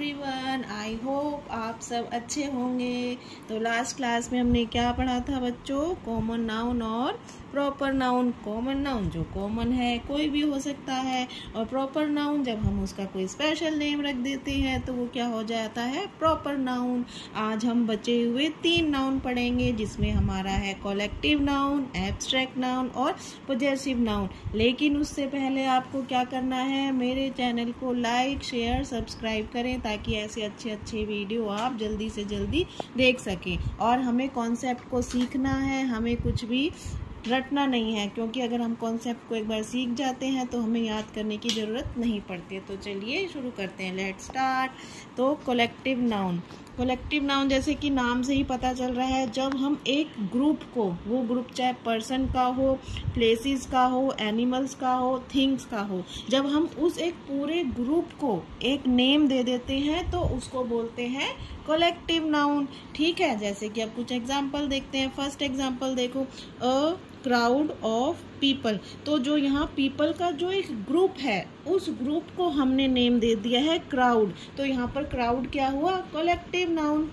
Everyone, I hope आप सब अच्छे होंगे। तो लास्ट क्लास में हमने क्या पढ़ा था बच्चों? कॉमन नाउन और प्रॉपर नाउन। कॉमन नाउन जो कॉमन है, कोई भी हो सकता है, और प्रॉपर नाउन जब हम उसका कोई स्पेशल नेम रख देते हैं तो वो क्या हो जाता है? Proper noun. आज हम बचे हुए 3 नाउन पढ़ेंगे, जिसमें हमारा है कलेक्टिव नाउन, एब्स्ट्रैक्ट नाउन और पॉजेसिव नाउन। लेकिन उससे पहले आपको क्या करना है? मेरे चैनल को लाइक, शेयर, सब्सक्राइब करें ताकि ऐसे अच्छे अच्छे वीडियो आप जल्दी से जल्दी देख सकें। और हमें कॉन्सेप्ट को सीखना है, हमें कुछ भी रटना नहीं है, क्योंकि अगर हम कॉन्सेप्ट को एक बार सीख जाते हैं तो हमें याद करने की ज़रूरत नहीं पड़ती है। तो चलिए शुरू करते हैं, लेट्स स्टार्ट। तो कलेक्टिव नाउन, कलेक्टिव नाउन जैसे कि नाम से ही पता चल रहा है, जब हम एक ग्रुप को, वो ग्रुप चाहे पर्सन का हो, प्लेसेस का हो, एनिमल्स का हो, थिंग्स का हो, जब हम उस एक पूरे ग्रुप को एक नेम दे देते हैं तो उसको बोलते हैं कलेक्टिव नाउन। ठीक है, जैसे कि अब कुछ एग्जाम्पल देखते हैं। फर्स्ट एग्जाम्पल देखो, अ क्राउड ऑफ पीपल। तो जो यहाँ पीपल का जो एक ग्रुप है, उस ग्रुप को हमने नेम दे दिया है क्राउड। तो यहाँ पर क्राउड क्या हुआ? Collective noun.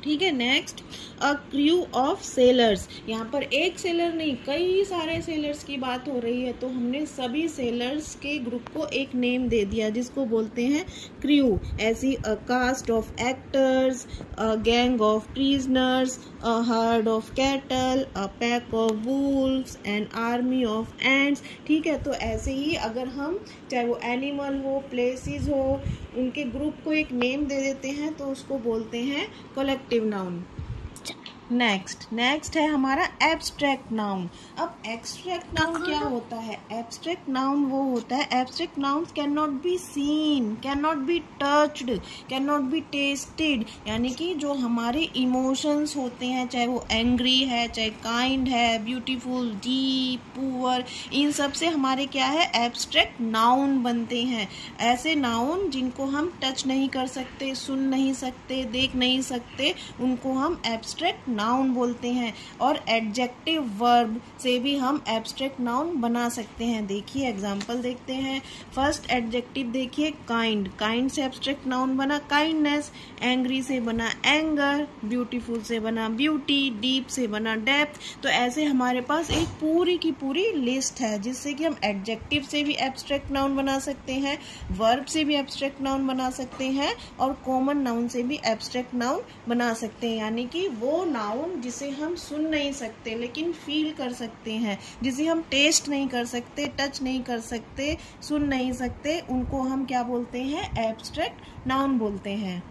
ठीक है, next, a crew of sellers. यहाँ पर एक सेलर नहीं, कई सारे सेलर्स की बात हो रही है, तो हमने सभी सेलर्स के ग्रुप को एक नेम दे दिया जिसको बोलते हैं क्रू। ऐसी a cast of actors, a gang of prisoners, a herd of cattle, a pack of wolves, an army of ants. ठीक है, तो ऐसे ही अगर हम चाहे वो एनिमल हो, प्लेसेस हो, उनके ग्रुप को एक नेम दे देते हैं तो उसको बोलते हैं कलेक्टिव नाउन। नेक्स्ट है हमारा एब्स्ट्रैक्ट नाउन। अब एब्स्ट्रैक्ट नाउन क्या होता है? एब्स्ट्रैक्ट नाउन वो होता है, abstract nouns can not be seen, can not be touched, can not be tested. यानी कि जो हमारे इमोशंस होते हैं, चाहे वो एंग्री है, चाहे काइंड है, ब्यूटीफुल, डीप, पुअर, इन सब से हमारे क्या है? एब्स्ट्रैक्ट नाउन बनते हैं। ऐसे नाउन जिनको हम टच नहीं कर सकते, सुन नहीं सकते, देख नहीं सकते, उनको हम एब्स्ट्रैक्ट नाउन बोलते हैं। और एडजेक्टिव वर्ब से भी हम एब्स्ट्रैक्ट नाउन बना सकते हैं। देखिए एग्जांपल देखते हैं। फर्स्ट एडजेक्टिव देखिए, काइंड। काइंड से एब्स्ट्रैक्ट नाउन बना काइंडनेस, एंग्री से बना एंगर, ब्यूटीफुल से बना ब्यूटी, डीप से बना डेप्थ। तो ऐसे हमारे पास एक पूरी की पूरी लिस्ट है जिससे कि हम एडजेक्टिव से भी एब्स्ट्रैक्ट नाउन बना सकते हैं, वर्ब से भी एब्स्ट्रैक्ट नाउन बना सकते हैं, और कॉमन नाउन से भी एब्स्ट्रैक्ट नाउन बना सकते हैं। यानी कि वो नाउन जिसे हम सुन नहीं सकते लेकिन फील कर सकते हैं, जिसे हम टेस्ट नहीं कर सकते, टच नहीं कर सकते, सुन नहीं सकते, उनको हम क्या बोलते हैं? एब्स्ट्रैक्ट नाउन बोलते हैं।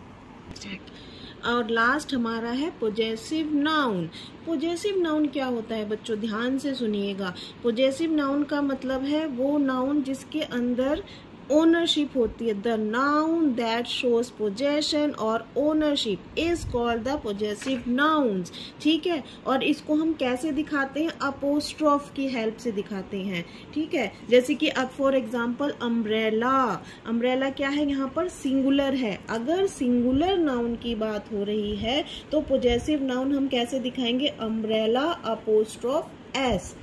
और लास्ट हमारा है पॉजेसिव नाउन। पॉजेसिव नाउन क्या होता है बच्चों? ध्यान से सुनिएगा। पॉजेसिव नाउन का मतलब है वो नाउन जिसके अंदर ओनरशिप होती है। The noun that shows possession और ownership is called the possessive nouns. ठीक है, और इसको हम कैसे दिखाते हैं? अपोस्ट्रोफ की हेल्प से दिखाते हैं। ठीक है, जैसे कि अब फॉर एग्जांपल अम्ब्रेला। अम्ब्रेला क्या है? यहाँ पर सिंगुलर है। अगर सिंगुलर नाउन की बात हो रही है तो पॉजेसिव नाउन हम कैसे दिखाएंगे? Umbrella apostrophe S.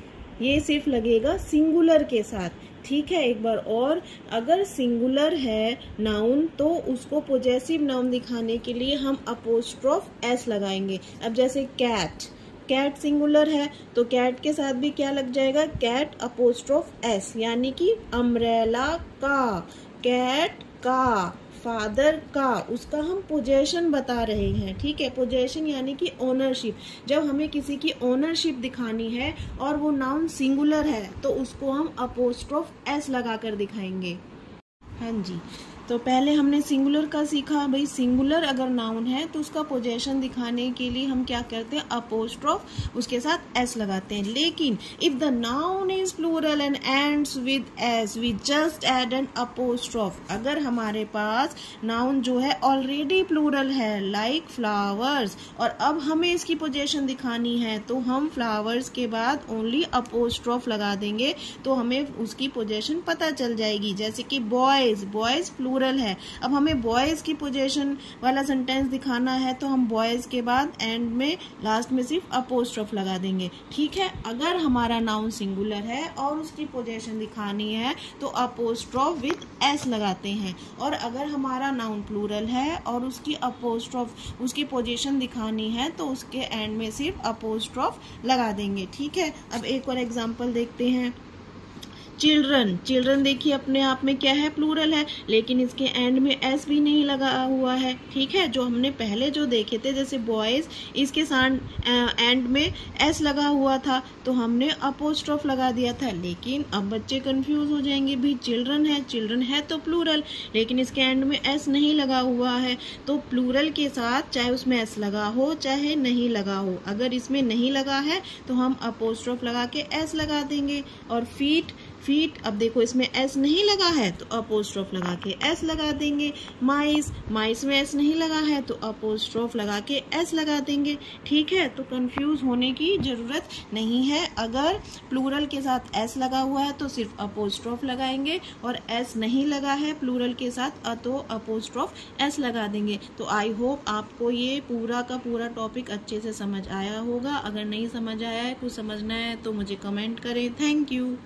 ये सिर्फ लगेगा सिंगुलर के साथ। ठीक है, एक बार और, अगर सिंगुलर है नाउन तो उसको पॉजेसिव नाउन दिखाने के लिए हम अपोस्ट्रोफ एस लगाएंगे। अब जैसे कैट, कैट सिंगुलर है तो कैट के साथ भी क्या लग जाएगा? Cat apostrophe S. यानी कि अम्ब्रेला का, कैट का, फादर का, उसका हम पोजेशन बता रहे हैं। ठीक है, पोजेशन यानी कि ओनरशिप। जब हमें किसी की ओनरशिप दिखानी है और वो नाउन सिंगुलर है तो उसको हम अपोस्ट्रोफ एस लगाकर दिखाएंगे। हाँ जी, तो पहले हमने सिंगुलर का सीखा। भाई सिंगुलर अगर नाउन है तो उसका पोजेशन दिखाने के लिए हम क्या करते हैं? अपोस्ट्रोफ, उसके साथ एस लगाते हैं। लेकिन if the noun is plural and ends with S, we just add an apostrophe. अगर हमारे पास नाउन जो है ऑलरेडी प्लूरल है, लाइक फ्लावर्स, और अब हमें इसकी पोजेशन दिखानी है तो हम फ्लावर्स के बाद ओनली अपोस्ट्रोफ लगा देंगे तो हमें उसकी पोजेशन पता चल जाएगी। जैसे कि बॉयज, बॉयज प्लूरल प्लूरल है। अब हमें बॉयज की पोजीशन वाला सेंटेंस दिखाना है तो हम बॉयज के बाद एंड में लास्ट में सिर्फ अपोस्ट्रोफ लगा देंगे, ठीक है। अगर हमारा नाउन सिंगुलर है और उसकी पोजीशन दिखानी है तो अपोस्ट्रोफ विद एस लगाते हैं, और अगर हमारा नाउन प्लूरल है और उसकी अपोस्ट्रोफ उसकी पोजीशन दिखानी है तो उसके एंड में सिर्फ अपोस्ट्रोफ लगा देंगे, ठीक है। अब एक और एग्जांपल देखते हैं। चिल्ड्रन, चिल्ड्रन देखिए अपने आप में क्या है, प्लूरल है, लेकिन इसके एंड में एस भी नहीं लगा हुआ है, ठीक है। जो हमने पहले जो देखे थे जैसे बॉयज, इसके साथ एंड में एस लगा हुआ था तो हमने अपोस्ट्रोफ लगा दिया था, लेकिन अब बच्चे कंफ्यूज हो जाएंगे, भी चिल्ड्रन है तो प्लूरल, लेकिन इसके एंड में एस नहीं लगा हुआ है। तो प्लूरल के साथ चाहे उसमें एस लगा हो चाहे नहीं लगा हो, अगर इसमें नहीं लगा है तो हम अपोस्ट्रोफ लगा के एस लगा देंगे। और फीट, फीट, अब देखो इसमें एस नहीं लगा है तो अपोस्ट्रोफ लगा के एस लगा देंगे। माइस, माइस में एस नहीं लगा है तो अपोस्ट्रोफ लगा के एस लगा देंगे, ठीक है। तो कंफ्यूज होने की जरूरत नहीं है। अगर प्लूरल के साथ एस लगा हुआ है तो सिर्फ अपोस्ट्रोफ लगाएंगे, और एस नहीं लगा है प्लूरल के साथ तो अपोस्ट्रोफ एस लगा देंगे। तो आई होप आपको ये पूरा का पूरा टॉपिक अच्छे से समझ आया होगा। अगर नहीं समझ आया है, कुछ समझना है तो मुझे कमेंट करें। Thank you.